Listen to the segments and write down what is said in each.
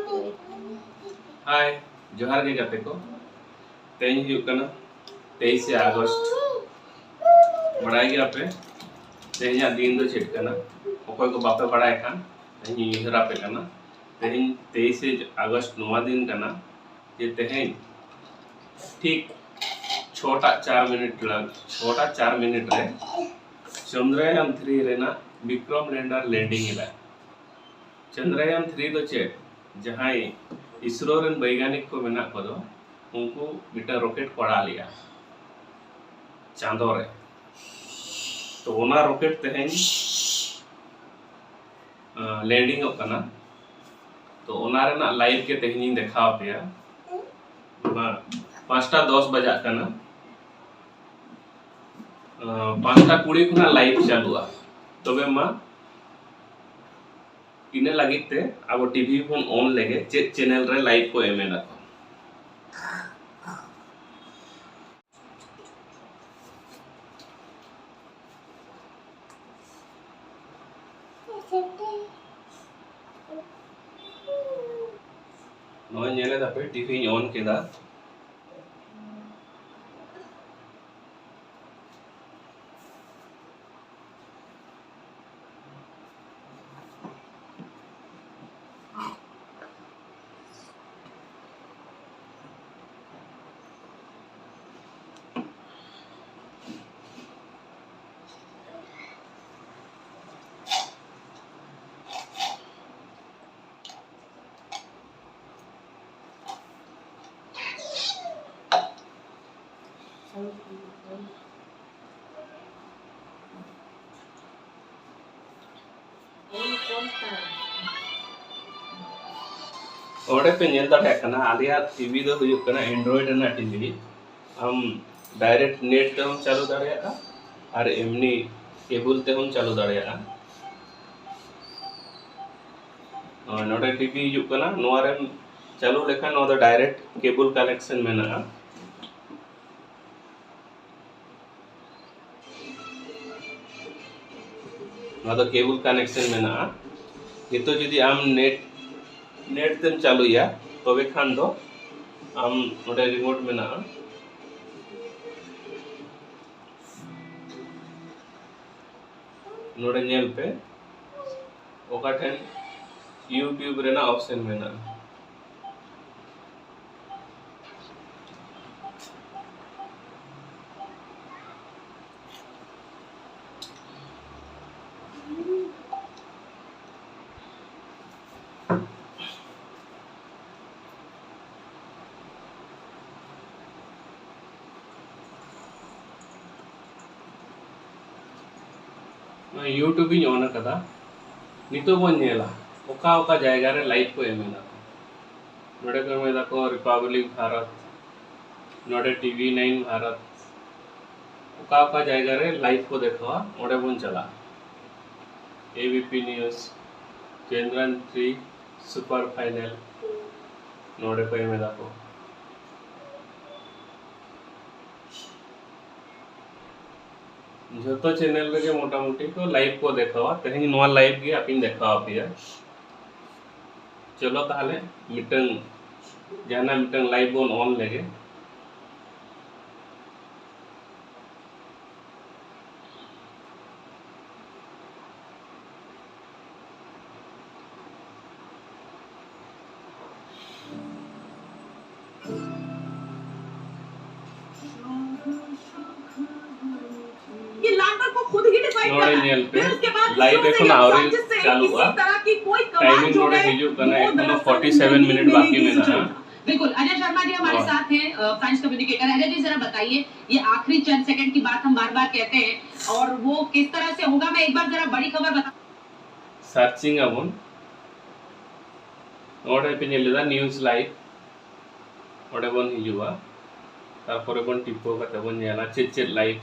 हाय जोहार के गाते को तेज हुई कना 23 अगस्त बड़ाई गया पे तेज दिन दो चेट कना ओकोय को बापे बड़ाई खान तेज युहरा पे कना तेज 23 अगस्त नवा दिन कना ये तेज ठीक 4 मिनट रे चंद्रयान 3 रेना विक्रम लैंडर लैंडिंग इला चंद्रयान 3 दो चेट जहां इसरो रन वैज्ञानिक को मेना को दो उनको मिटा रॉकेट पड़ा लिया चांदो रे तो ओना रॉकेट तेहेन लैंडिंग कना तो ओना रेना लाइव के तेहेन देखाव पेया 5:10 बजा कना 5:20 खुना लाइव चालुआ तबे मा इने लगिते अब टीवी फोन ऑन लेगे चेक चैनल रे लाइव को एमेना को नो नेले दापे टीवी ऑन केदा ओडे पे नेल दाड़े कना आलिया टीवी दो हुयुक कना एंड्रॉइड ना टीवी हम डायरेक्ट नेट ते हम चालू दाड़ेया और एमनी केबल ते हम चालू दाड़ेया और नोडे टीवी हुयुक कना नोआ रे चालू लेखा नो दो डायरेक्ट केबल कनेक्शन मेना नो दो केबल कनेक्शन मेना नितो जदि आम नेट तेम चालू या तबे खान दो आम नोडे रिमोट मेना नोडे नेल पे ओका ठेन यूट्यूब रेना ऑप्शन मेना यूट्यूब इन ऑन कदा नितो बन नेला ओका ओका जायगा रे लाइव को एमेना नोडे को मेदा को रिपब्लिक भारत नोडे टीवी 9 भारत ओका ओका जायगा रे लाइव को देखवा ओडे बन चला ABP news Chandrayaan 3 super final नोडे को एमेदा को जो चैनल रे मोटा मोटी को लाइव को देखावा तेहेन नोआ लाइव गे आपिन देखावा पिया चलो ताहले मिटन जाना मिटन लाइव बोन ऑन लेगे नोडे नेल पे लाइव देखो आवरी चालू हुआ टाइमिंग नोडे हिजु कना एकदम 47 मिनट बाकी में ना बिल्कुल अजय शर्मा जी हमारे साथ हैं फ्रेंच कम्युनिकेटर अजय जी जरा बताइए ये आखिरी चंद सेकंड की बात हम बार-बार कहते हैं और वो किस तरह से होगा मैं एक बार जरा बड़ी खबर बता सर्चिंग अबन नोडे पे नेलेदा न्यूज़ लाइव ओडे बन हिजुआ तारपरे बन टिपो कते बन नेला चेट लाइव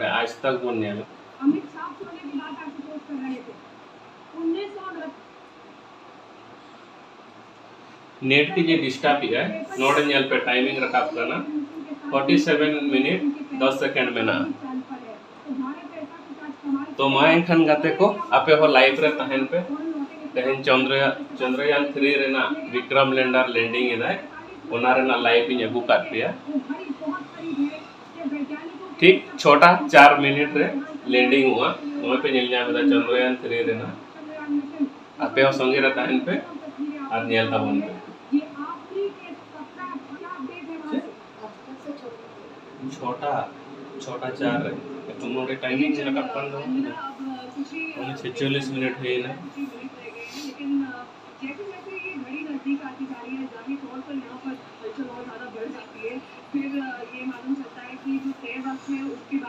आज तक वो नहीं अमित शाह सोने की बात आपको पोस्ट कर रहे थे 1900 नेट की जे डिस्टर्ब है नोडे नेल पे टाइमिंग रकाब करना 47 मिनट 10 सेकंड में ना तो मा एनखान गाते को आपे हो लाइव रे तहन पे तहन चंद्रयान 3 रेना विक्रम लैंडर लैंडिंग इदाय ओना रेना लाइव इन अगू काट पिया ठीक छोटा 4 मिनट रे लैंडिंग हुआ वहां पे नेल जामे चंद्रयान 3 रेना आपे हो संगे रे तहन पे और नेल ताबन पे छोटा छोटा 4 रे तुम नोडे टाइमिंग जरा कपन दो 46 मिनट है ना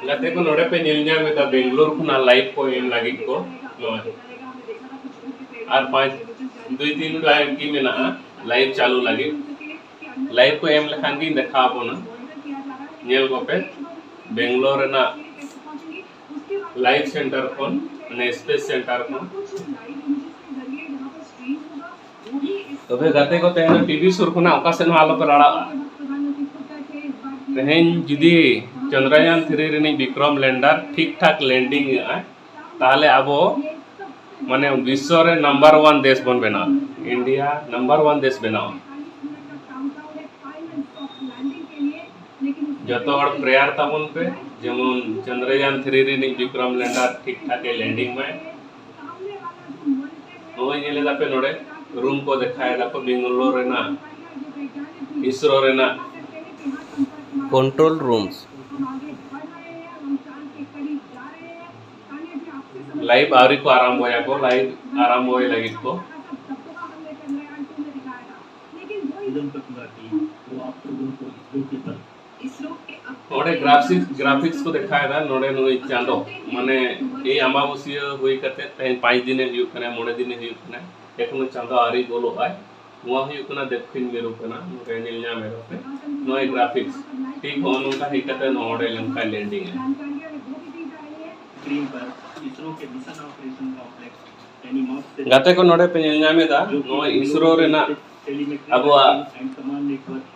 गते को नोडे पे निलन्या में दा बेंगलुरु खुना लाइव को एम लागी को और 2-3 टाइम की में ना लाइव चालू लगी लाइव को एम लखान की देखा आपो ना नेल को पे बेंगलुरु ना लाइव सेंटर कोन ने स्पेस सेंटर कोन तबे गाते को तेन टीवी सुर खुना ओका सेन आलो पे लड़ा तेन जुदी चंद्रयान 3 रे विक्रम लैंडर ठीक ठाक लैंडिंग है ताले आबो माने विश्व रे नंबर 1 देश बन बेना इंडिया नंबर 1 देश बनाओ जतो और प्रेयर ताबन पे जेमन चंद्रयान 3 रे विक्रम लैंडर ठीक ठाक लैंडिंग में नोय नेले दा पे नोडे रूम को दिखाया दा को बेंगलुरु रे ना इसरो रे ना कंट्रोल रूम्स लाइव आरी को आराम होया को लाइव आराम होय लगी को नोडे ग्राफिक्स को दिखाया था नोडे नोई चांदो माने ए अमावस्या होई करते 5 दिन हुई कने मोडे दिन हुई कने एखनो चांदो आरी गोलो आय नुआ हुई कना देखिन मेरु कना नोडे निलन्या मेरो पे नोई ग्राफिक्स ठीक हो नोका ही करते नोडे लंका लैंडिंग है स्क्रीन पर इसरो के मिशन ऑपरेशन कॉम्प्लेक्स गाते को नोडे पे निलन्या में दा नो इसरो रे ना अब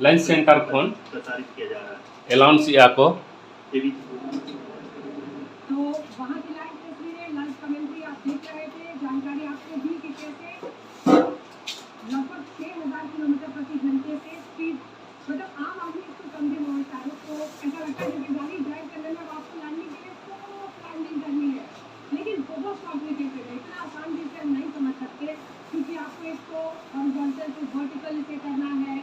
लंच सेंटर फोन प्रसारित किया जा रहा है अलाउंस या को तो वहां की लाइव तस्वीरें लंच कमेंट्री आप देख रहे थे जानकारी आपको दी कि कैसे लगभग 6000 किलोमीटर प्रति घंटे से स्पीड मतलब आम आदमी इसको समझे नहीं सारे को ऐसा लगता है कि गाड़ी ड्राइव करने में आपको लैंडिंग के लिए लैंडिंग करनी है लेकिन बहुत कॉम्प्लिकेटेड है इतना आसान चीज हम नहीं समझ सकते क्योंकि आपको इसको हॉरिजॉन्टल टू वर्टिकल से करना है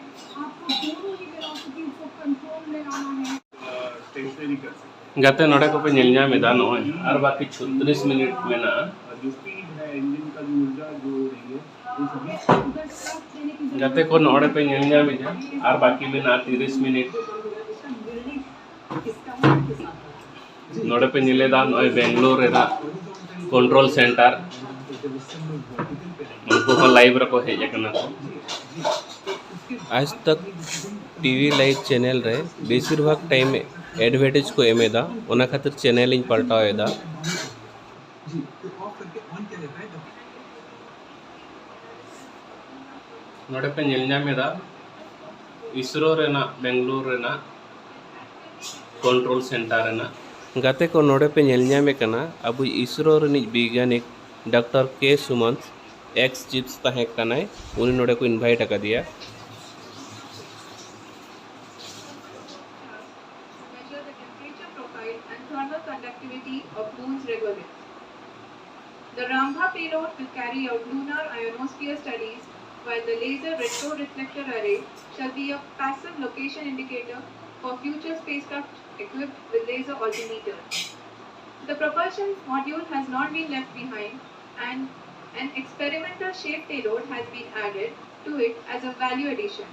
आपको दोनों ही वेलोसिटीज को कंट्रोल में लाना है स्टेशनरी कर सकते गाते नोडे को पे निलन्या में दा नोय और बाकी 36 मिनट में ना जो स्पीड है इंजन का जो ऊर्जा जो रही है गाते को नोडे पे निलन्या में जा और बाकी में ना 30 मिनट नोडे पे निले दा नोय बेंगलुरु रे ना कंट्रोल सेंटर उनको लाइव रखो है एकना आज तक टीवी लाइव चैनल रे बेसिर भाग टाइम एडवर्टाइज को एमेदा ओना खातिर चैनल इन पलटावेदा नोडे पे निलन्या में दा इसरो रे ना बेंगलुरु रे ना कंट्रोल सेंटर रे ना गाते को नोडे पे नेलन्या में कना अब इसरो रे वैज्ञानिक डॉक्टर के सुमंत एक्स चिप्स तहे कनाय उनी नोडे को इनवाइट कर दिया The Rambha payload will carry out lunar ionosphere studies, while the laser retroreflector array shall be a passive location indicator for future spacecraft equipped with laser altimeter. The propulsion module has not been left behind, and an experimental shaped payload has been added to it as a value addition.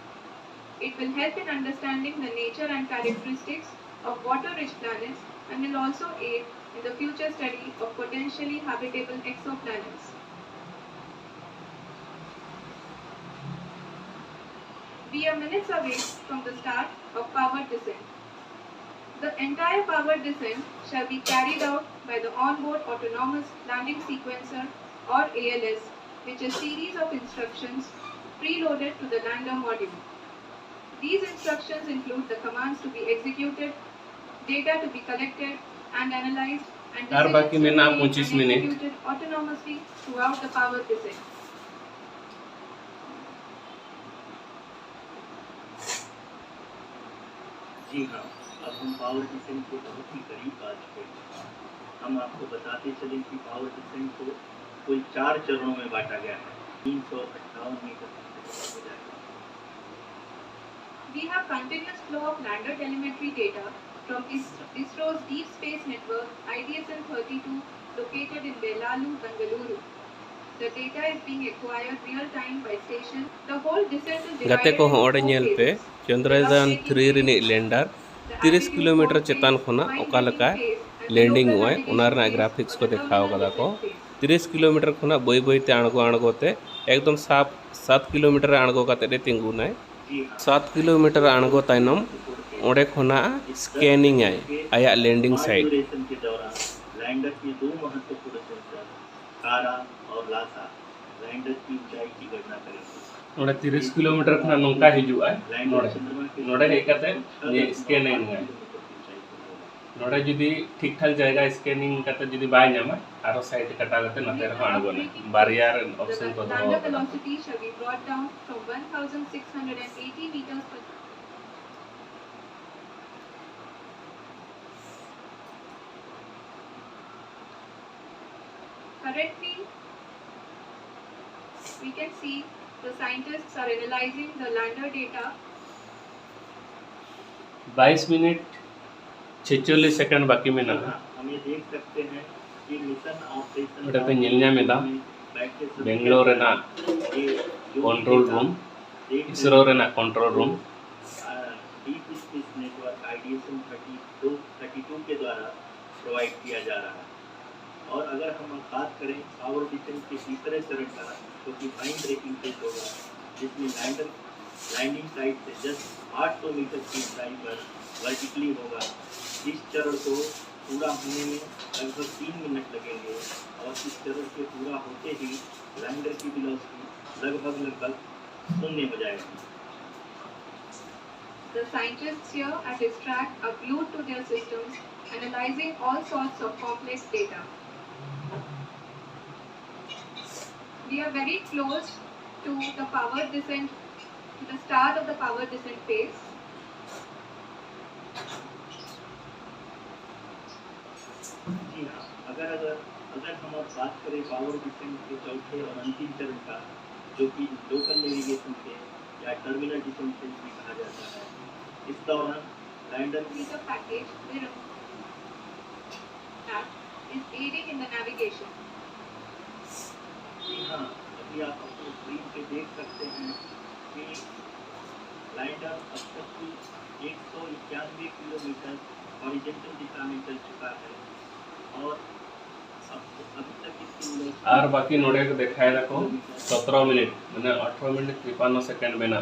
It will help in understanding the nature and characteristics of water-rich planets and will also aid in the future study of potentially habitable exoplanets. We are minutes away from the start of powered descent. The entire powered descent shall be carried out by the onboard autonomous landing sequencer or ALS, which is a series of instructions preloaded to the lander module. These instructions include the commands to be executed, data to be collected and analyzed, and और बाकी decisions to में be ना made 25 and minute executed autonomously throughout the power descent. जी हाँ, अब हम power descent के बहुत ही करीब आ चुके हैं। हम आपको बताते चलें कि पावर डिसेंट को कुल 4 चरणों में बांटा गया है। 358 मीटर हो जाएगा। We have continuous flow of lander telemetry data from ISRO's Deep Space Network IDSN-32 located in Belalu, Bengaluru. The data is being acquired real time by station. The whole descent is गाते divided को into हॉड 4 nail पे phases. Chandrayaan 3 Rini lander 30 kilometre चेतान खोना ओकालका landing हुआ उनारना graphics को दिखाओ कदा को 30 kilometre खोना बई बईते आणगोते एकदम 7 किलोमीटर आणगो काते तिंगुना 7 किलोमीटर आणगो तायनम ओडे खोना स्कैनिंग आय आया लैंडिंग साइट ड्यूरेशन के दौरान लैंडर के 2 महत्वपूर्ण सेंसर तारा और लासा लैंडर की ऊंचाई की गणना करेंगे। नोड़े 30 किलोमीटर खना नोंका हिजुआ नोड़े हे काते ये स्कैनिंग है नोड़े जुदी ठीक ठाक जाएगा स्कैनिंग काते जुदी बाय न्यामा आरो साइड कटा काते नते रहो आणगोना बारियर ऑप्शन को The दो lander velocity shall be brought down from 1,680 meters per Currently, we can see the scientists are analyzing the lander data. 22 minute 46 second बाकी में ना हम ये देख सकते हैं कि मिशन ऑपरेशन ओडे पे ᱧᱮᱞ ᱧᱟᱢ ᱮᱫᱟ बेंगलोर रेना कंट्रोल रूम इसरो रेना control room deep space network IDSN 32 के द्वारा प्रोवाइड किया जा रहा है। और अगर हम बात करें पावर डिसेंट के तीसरे चरण का जो कि फाइन ब्रेकिंग फेज होगा जिसमें लैंडर लैंडिंग साइट से जस्ट 800 मीटर की ऊंचाई पर वर्टिकली होगा। इस चरण को पूरा होने में लगभग 3 मिनट लगेंगे और इस चरण के पूरा होते ही लैंडर की वेलोसिटी लगभग शून्य हो जाएगी। The scientists here at his track are glued to their systems, analyzing all sorts of complex data. We are very close to the power descent, to the start of the power descent phase. जी हाँ, अगर हम अब बात करें power descent के चौथे और अंतिम चरण का जो कि लोकल नेविगेशन से या टर्मिनल डिसेंट से भी कहा जाता है, इस दौरान लैंडर की The package Vikram that is aiding in the navigation. जी हाँ, अभी आप अपनी स्क्रीन पे देख सकते हैं कि लैंडर अब तक की 191 किलोमीटर हॉरिजॉन्टल दिशा में चल चुका है और अभी तक इसकी और बाकी नोड़े को दिखाए रखो 17 मिनट माने 18 मिनट 53 सेकंड में ना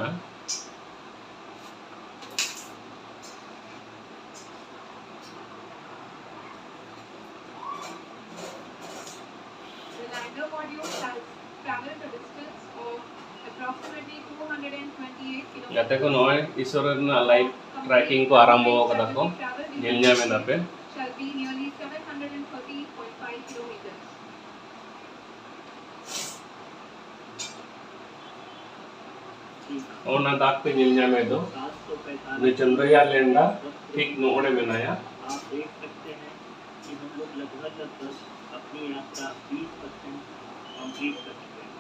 228 गाते को नॉय ईश्वर ना लाइव ट्रैकिंग को आरंभ हो कदा को ᱧᱮᱞ में ना पे shall be nearly 730.5 kilometers. और ना दाग पे ᱧᱮᱞ में दो ने चंद्रयान लैंडर ठीक नोड़े में नया आप देख सकते हैं कि हम लोग लगभग अपनी यात्रा 20% कंप्लीट कर चुके हैं।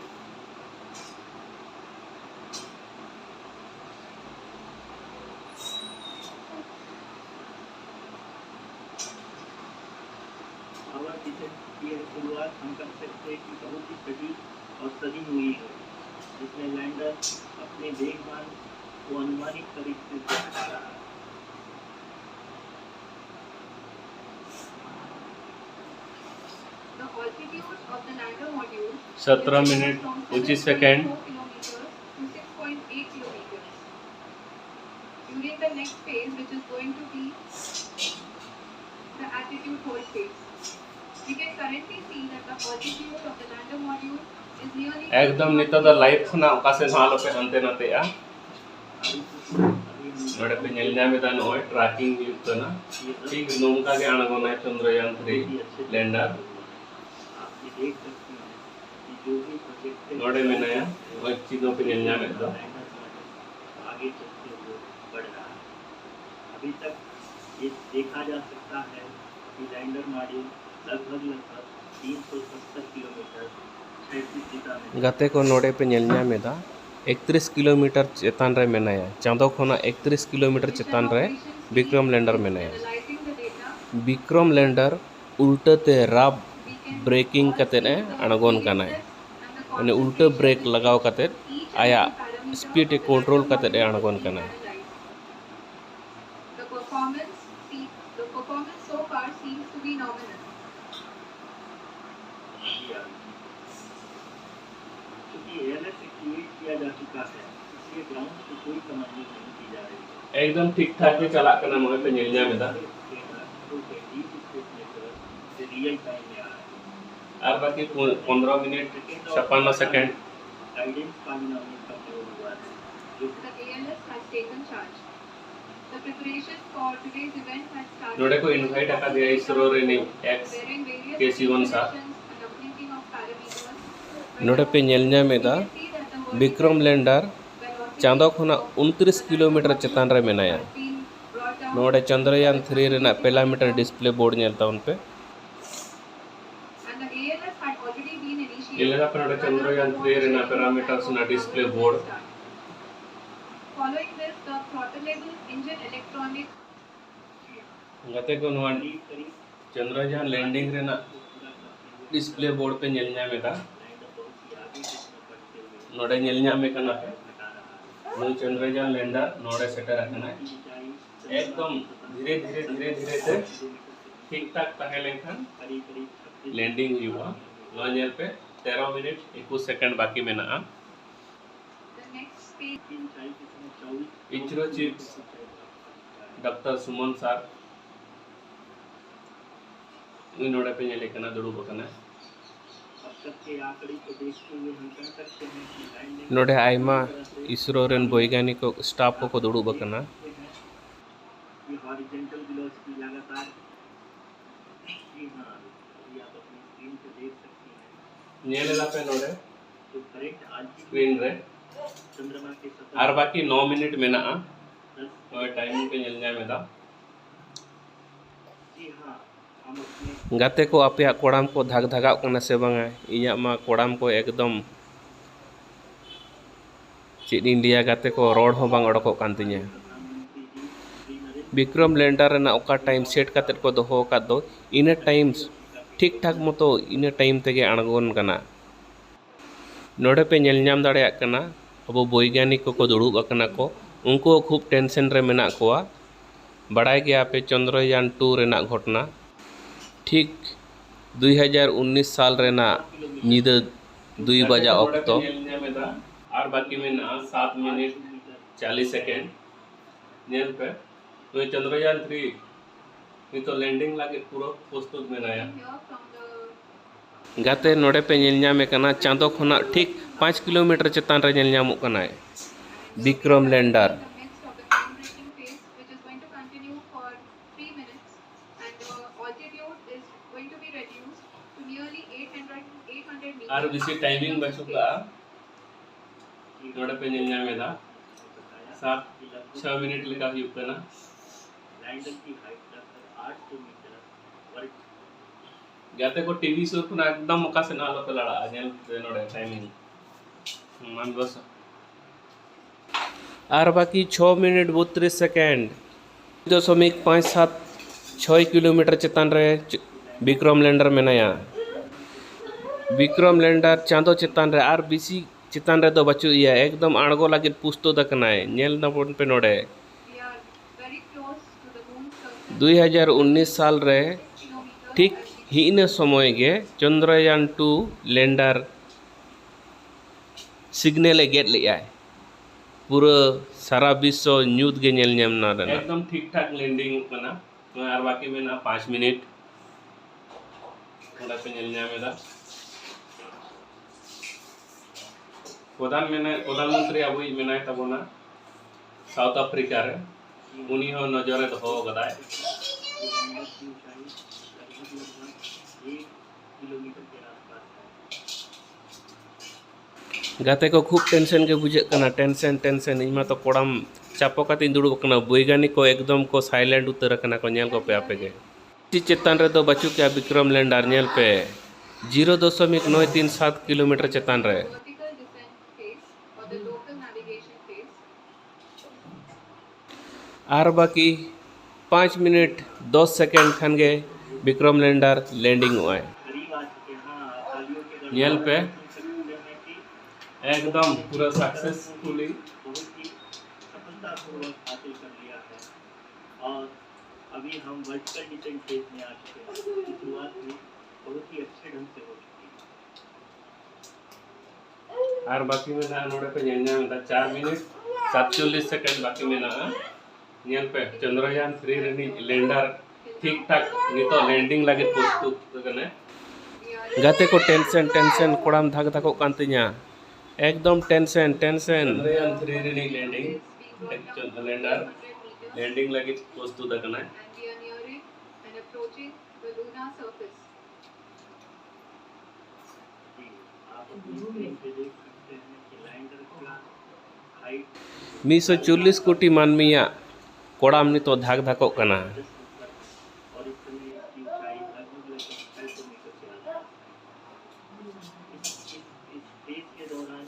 पावर डिसेंट की शुरुआत हम कर सकते हैं कि बहुत ही सटीक और सजी हुई है जिसमें लैंडर अपने वेगमान को अनुमानित तरीके से हटा रहा है। The altitude of the lander module 17 minute 25 second to 6.8 kilometers. During the next phase, which is going to be the attitude hold phase, we can currently see that the altitude of the lander module is nearly एकदम नितो the life खुना ओका से हालो पे हंते नते आ नोडे पे nail नामे दा नोय trekking हुई तना ठीक नोंका के अणगोना चंद्रयान 3 लैंडर आप ये देख सकते हैं कि जो भी प्रोजेक्ट नोडे में नया और चीजों पे नेल नामे दा आगे चलते हुए बढ़ रहा है। अभी तक ये देखा जा सकता है कि लैंडर मॉड्यूल लगभग 370 किलोमीटर क्षैतिज दिशा में गाते को नोडे पे नेल नामेदा 31 किलोमीटर चेतान रे मेनाया चांदो खोना 31 किलोमीटर चेतान रे विक्रम लैंडर मेनाया analyzing the data Vikram lander उल्टे राब ब्रेकिंग कते ने अणगोन कना है माने उल्टे ब्रेक लगाव कते आया स्पीड कंट्रोल कते अणगोन कना है the performance so far seems to be nominal. क्योंकि एयरलेस एक्टिवेट किया जा चुका है इसलिए ग्राउंड की कोई कमांडिंग नहीं की जा रही है। एकदम ठीक ठाक के चला करना मोय पे नेल नामे दा रियल टाइम में आ रहा है और बाकी 15 मिनट 56 सेकंड गाइडेंस पॉलिनोमियल का प्रयोग हुआ है जो The ALS has taken charge. The preparation for today's event has started. नोडे को इनवाइट आका दिया इसरो रे ने एक्स Wearing various KC1 सा and the blinking of parameters. नोडे पे नेल नामेदा विक्रम लैंडर चांदो खोना 29 किलोमीटर चेतान रे मेनाया नोडे चंद्रयान 3 रेना पेलामीटर डिस्प्ले बोर्ड नेलता उन पे And the ALS had already been initiated. ये लगा पर नोडे चंद्रयान 3 रे ना पैरामीटर्स ना display board Following this, the throttleable engine electronic गते को नोन चंद्रयान लैंडिंग रे ना डिस्प्ले बोर्ड पे नेल नामे दा नोडे नेल नामे कना है नुई चंद्रयान लैंडर नोडे सेटर रखना है एकदम धीरे धीरे धीरे धीरे से ठीक ठाक तहे लेखन लैंडिंग हुआ नोनेल पे 13 मिनट 21 सेकंड बाकी में ना the next stage ISRO chief doctor Suman sir नुई नोडे पे नेले कना दुड़ू बकना अब तक के आंकड़े को देखते हुए हम कह सकते हैं कि लैंडिंग नोडे आयमा इसरो रेन वैज्ञानिक स्टाफ को दुड़ू बकना ये हॉरिजॉन्टल वेलोसिटी लगातार जी हाँ ये आप अपनी स्क्रीन पे देख सकते हैं नेले ला पे नोडे तो करेक्ट आज की स्क्रीन रे चंद्रमा के और बाकी 9 मिनट में ना 10 और टाइमिंग पे नेल नामे दा जी हाँ हम अपने गाते को आपे कोड़ाम को धाग धागा कोना से बांगा इया मा कोड़ाम को एकदम चेद इंडिया गाते को रोड हो बांग अडको कान तिया प्रधानमंत्री जी श्री नरेंद्र विक्रम लैंडर रेना ओका टाइम सेट काते को दोहो का दो इन टाइम ठीक ठाक मतो इन टाइम तेगे अणगोन कना नोडे पे नेल नाम दाड़े कना अब वैज्ञानिक को दुड़ूब अकना को उनको खूब टेंशन रे मेना कोआ बड़ाय गया पे चंद्रयान 2 रेना घटना ठीक 2019 साल रेना नींद 2 बजा ऑक्टो और बाकी में ना 7 मिनट 40 सेकंड नेल पे तो चंद्रयान 3 ये तो लैंडिंग लागे पूरा प्रस्तुत में नया here from the गाते नोडे पे नेल नामे कना चांदो खोना ठीक 5 किलोमीटर चेतान रे नेल नामो कना है Vikram lander the midst of the groundbreaking phase, which is going to continue for 3 minutes, and the altitude is going to be reduced to nearly 800 meters. और इसी टाइमिंग बचुका नोडे पे नेल नामे दा 6 मिनट लिखा हुई ना लैंडर की हाइट लगभग 800 मीटर वर्ग गाते को टीवी शो को एकदम मका से नालो पे लड़ा नेल नोडे टाइमिंग मान बस और बाकी 6 मिनट 32 सेकंड 2.57 6 किलोमीटर चेतान रे विक्रम लैंडर में नया विक्रम लैंडर चांदो चेतान रे और बीसी चेतान रे दो बचु या एकदम अणगो लगे पुस्तो दकनाय नेल नबन पे नोडे We are very close to the moon's surface. 2019 साल रे Kilometers ठीक हिन समय गे चंद्रयान 2 लैंडर सिग्नल गेट लिया है पूरा सारा विश्व न्यूज गे नेल नेम ना रेना एकदम ठीक ठाक लैंडिंग बना और बाकी में ना 5 मिनट थोड़ा पे नेल नामे दा प्रधानमंत्री अबुई मेनाय तबोना साउथ अफ्रीका रे उनी हो नजरे दो गदाय लैंडर की ऊंचाई लगभग 1 किलोमीटर के आसपास है। गाते को खूब टेंशन के बुझे कना टेंशन इमा तो कोड़ाम चापो काती दुड़ुब कना वैज्ञानिक को एकदम को साइलेंट उतर कना को नेल को पे आपे के चेतान रे तो बचू क्या विक्रम लैंडर नेल पे 0.937 किलोमीटर चेतान रे vertical descent phase or the local navigation phase. आर बाकी 5 मिनट 10 सेकंड खान गे विक्रम लैंडर लैंडिंग हुआ है करीब आ चुके हैं। हाँ, तालियों के नेल पे सकते हैं कि एकदम पूरा सक्सेसफुली बहुत ही सफलतापूर्वक हासिल कर लिया है और अभी हम वर्टिकल डिसेंट फेज में आ चुके हैं। शुरुआत में बहुत ही अच्छे ढंग से हो चुकी है। और बाकी में ना नोड़े पे नेल में 4 मिनट 47 सेकंड बाकी में ना नेल पे चंद्रयान 3 रनी लैंडर ठीक ठाक नितो लैंडिंग लगे प्रस्तुत कने गाते को टेंशन कोड़ाम धाक धाको कांतिया एकदम टेंशन चंद्रयान 3 रनी लैंडिंग लैंडर लैंडिंग लगे प्रस्तुत कने And we are nearing and approaching the lunar surface. जी, आप अपनी स्क्रीन पे देख सकते हैं कि लैंडर का हाइट 140 कोटी मानवीया कोड़ाम नि तो धाक धाको कना और इस समय इसकी ऊंचाई लगभग 600 मीटर के आसपास है। इस फेज के दौरान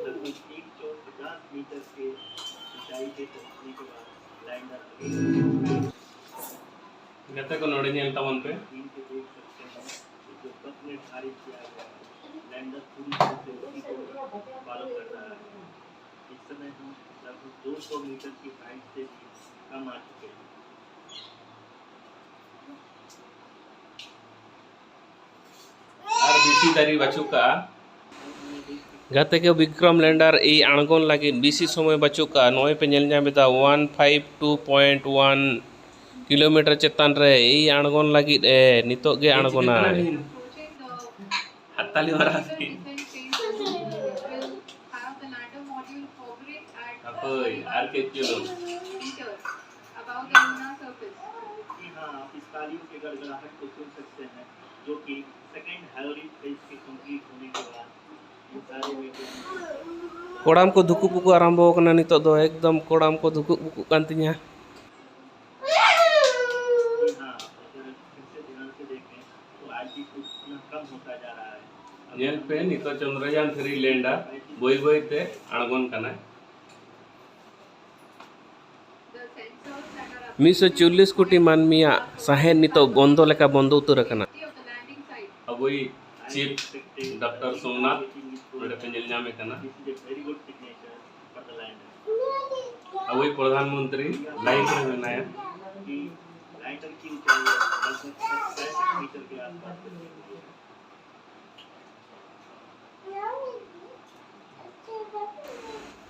लगभग 150 मीटर के ऊंचाई पे पहुंचने के बाद लैंडर गते को नोड़े नेल तवन पे स्क्रीन पे देख सकते हैं कि जो पथ निर्धारित किया गया है लैंडर पूरी तरह से उसी को फॉलो कर रहा है। इस समय हम लगभग 200 मीटर की हाइट से भी कम आ चुके हैं। और बीसी दारी बचुका गाते के विक्रम लैंडर ई आणगोन लगी बीसी समय बचुका नोय पे नेल जामेदा 152.1 किलोमीटर चेतान रे ई आणगोन लगी नितो गे आणगोना Approaching the हत्ताली वाला vertical descent phase will have the lander module hovering at अपोय आर के kilo meters above the lunar surface. जी हाँ, आप इस तालियों के गड़गड़ाहट को सुन सकते हैं जो कि सेकेंड हैलोरिक फेज के कंप्लीट होने के बाद इन सारे वैज्ञानिक कोड़ाम को धुकु पुकु आरंभ होकना नितो दो एकदम कोड़ाम को धुकु पुकु कांतिया जी हाँ, अगर फिर से ध्यान से देखें तो आल्टीट्यूड इतना कम होता जा रहा है। नेल पे नितो चंद्रयान 3 लैंडर बोई बोई ते आणगोन कना The sensors that are 140 कोटी मानवीया साहे नितो बंदो लेका बंदो उतर कना of the landing site. अबुई चीफ डॉक्टर सोमनाथ नोड़े पे नेल जामे कना This is a very good signature for the lander अबुई प्रधानमंत्री लाइन में बनाया कि लैंडर की ऊंचाई लगभग 65 मीटर के आसपास है।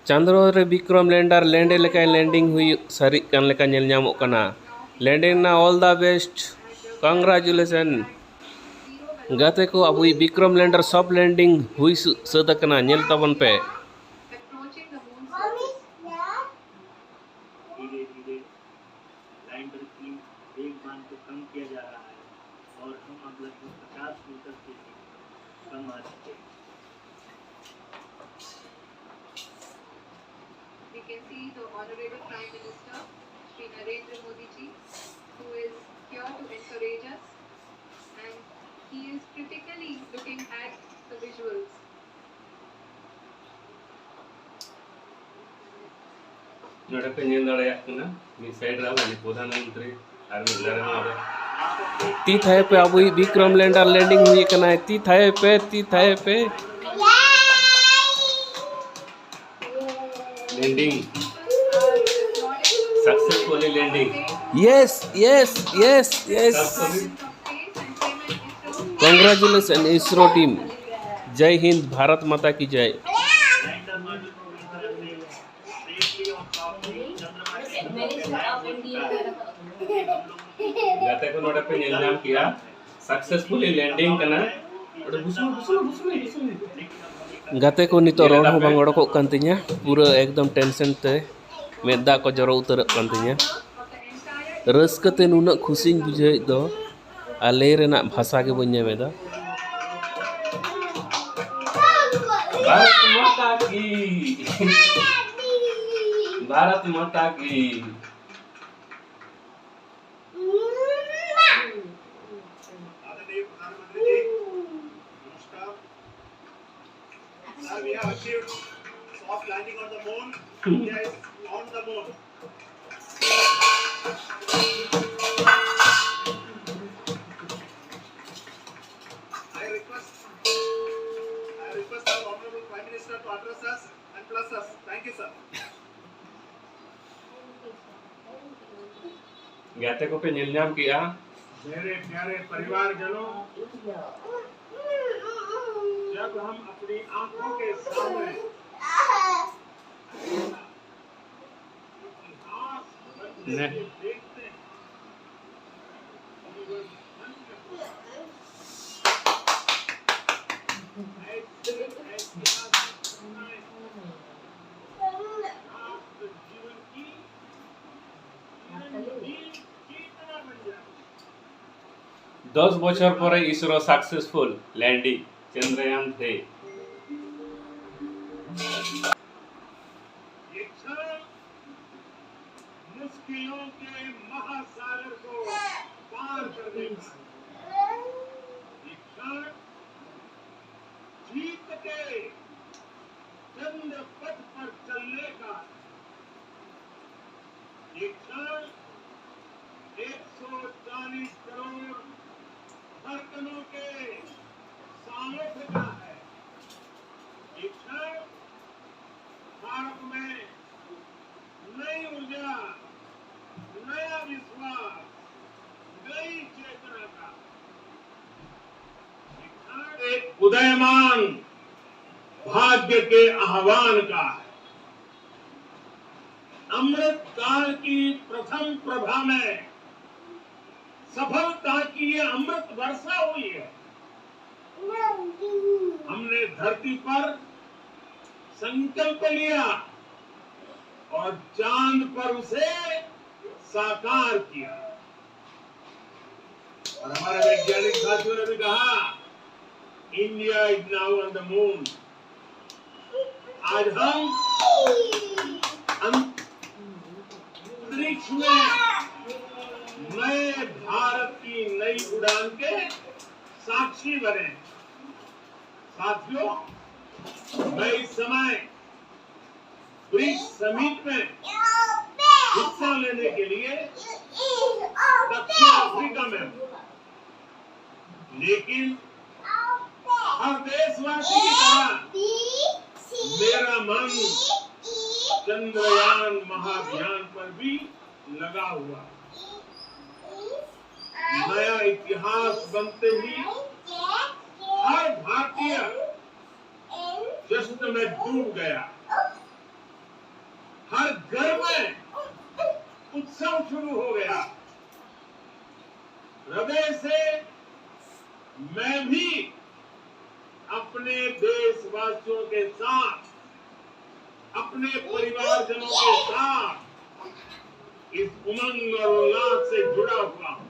चंद्रो रे विक्रम लैंडर लैंडे लेका लैंडिंग हुई सरी कान लेका नेल ᱧᱟᱢᱚᱜ कना लैंडिंग ना ऑल द बेस्ट कांग्रेचुलेशन गाते को अबुई विक्रम लैंडर सब लैंडिंग हुई सद कना नेल तबन पे Approaching the moon surface. धीरे धीरे लैंडर की वेगमान को कम किया जा रहा है और हम अब लगभग 50 मीटर से भी कम आ चुके हैं। We can see the Honorable Prime Minister, Shri Narendra Modi ji, who is here to encourage us, and he is critically looking at the visuals. नोड़े पे नेल दाड़या कना मी साइड रा वाली प्रधानमंत्री आर मी लरे मारे ती थाए पे अबुई विक्रम लैंडर लैंडिंग हुई कना ती थाए पे landing successfully landing yes yes yes yes successfully congratulation ISRO team जय हिंद भारत माता की जय लैंडर मॉड्यूल पूरी तरह से सेफली और सॉफ्टली चंद्रमा के गाते को नोड़े पे नेल जाम किया सक्सेसफुली लैंडिंग कना और बुसु गाते को नितो रोड हो बांग ओडोकोग कान तिnya पूरा एकदम टेंशन ते मेदा को जरो उतरक कान तिnya रस्कते नुना खुशी बुझे दो आले रेना भाषा के बन्या मेदा भारत माता की भारत माता की आदरणीय प्रधानमंत्री जी, नमस्कार। Sir, we have achieved soft landing on the moon. India is on the moon. I request our Honorable Prime Minister to address us and bless us. Thank you, sir. गाते को पे नीलनाम किया मेरे प्यारे परिवारजनों, जब हम अपनी आंखों के सामने इतिहास बदलते ने देखते हैं, ऐसे ऐतिहासिक घटनाएं राष्ट्र जीवन की चेतना बन जाती है। 10 বছর পরে इसरो सक्सेसफुल लैंडिंग चंद्रयान 3 ये क्षण मुश्किलों के महासागर को पार करने का है। ये क्षण जीत के चंद्र पथ पर चलने का है। ये क्षण 140 करोड़ धड़कनों के सामर्थ्य का है। ये क्षण भारत में नई ऊर्जा, नया विश्वास, नई चेतना का ये क्षण एक उदयमान भाग्य के आह्वान का है। अमृत काल की प्रथम प्रभा में सफलता की ये अमृत वर्षा हुई है। हमने धरती पर संकल्प लिया और चांद पर उसे साकार किया। और हमारे वैज्ञानिक साथियों ने भी कहा, India is now on the moon. आज हम अंतरिक्ष में नए भारत की नई उड़ान के साक्षी बने। साथियों, मैं इस समय ब्रिक्स समिट में हिस्सा लेने के लिए दक्षिण अफ्रीका में हूं, लेकिन हर देशवासी की तरह मेरा मन चंद्रयान महाअभियान पर भी लगा हुआ। नया इतिहास बनते ही हर भारतीय जश्न में डूब गया। हर घर में उत्सव शुरू हो गया। हृदय से मैं भी अपने देशवासियों के साथ, अपने परिवारजनों के साथ इस उमंग और उल्लास से जुड़ा हुआ हूं।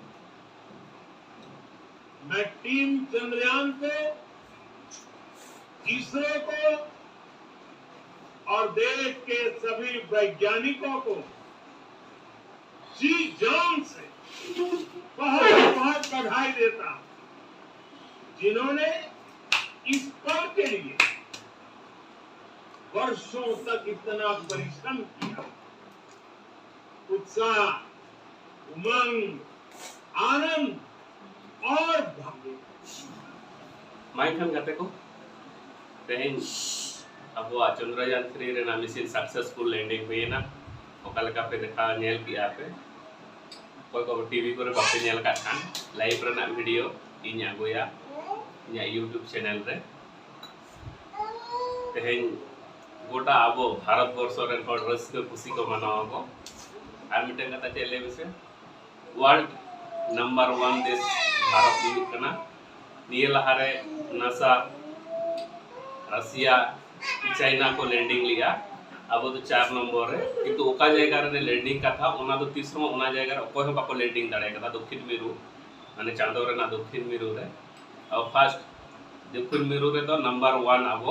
मैं टीम चंद्रयान को, इसरो को और देश के सभी वैज्ञानिकों को जी जान से बहुत बहुत बधाई देता हूं, जिन्होंने इस पल के लिए वर्षों तक इतना परिश्रम किया। उत्साह, उमंग, आनंद और भाग्य। माइकन गाते को तेहन अब चंद्रयान 3 रेना मिशन सक्सेसफुल लैंडिंग हुईना ओकालका पे देखा नेल किया पे कोई को टीवी को बापे नेल का खान लाइव रेना वीडियो इन्या गोया इन्या यूट्यूब चैनल रे तेहन गोटा आबो भारत वर्ष रेन हर रस्क खुशी को मनाओ को आर मिटन कथा चले विषय वर्ल्ड नंबर 1 देश भारत हुई कना निये लहारे नासा रसिया चाइना को लैंडिंग लिया अब तो 4 नंबर है किंतु ओका जगह रे लैंडिंग का था ओना तो 30वां ओना जगह रे अकोय बाको लैंडिंग दाड़े कदा दक्षिण मेरु माने चांदो रे ना दक्षिण मेरु रे और फर्स्ट दक्षिण मेरु रे तो नंबर 1 अब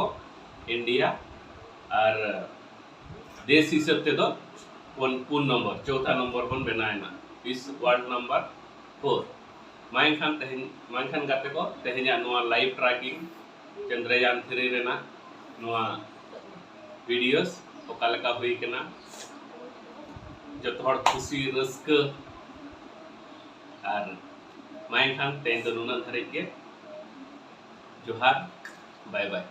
इंडिया और देश हिसाब ते तो पुन नंबर चौथा नंबर बन बनायना इस वर्ल्ड नंबर 4 माइनखान गाते को तेहना नोआ लाइव ट्रैकिंग चंद्रयान 3 रेना नोआ वीडियोस ओकालेका हुई कना जो थोड़ खुशी रस्क और माइनखान तेन तो नुना धरे के जोहार बाय बाय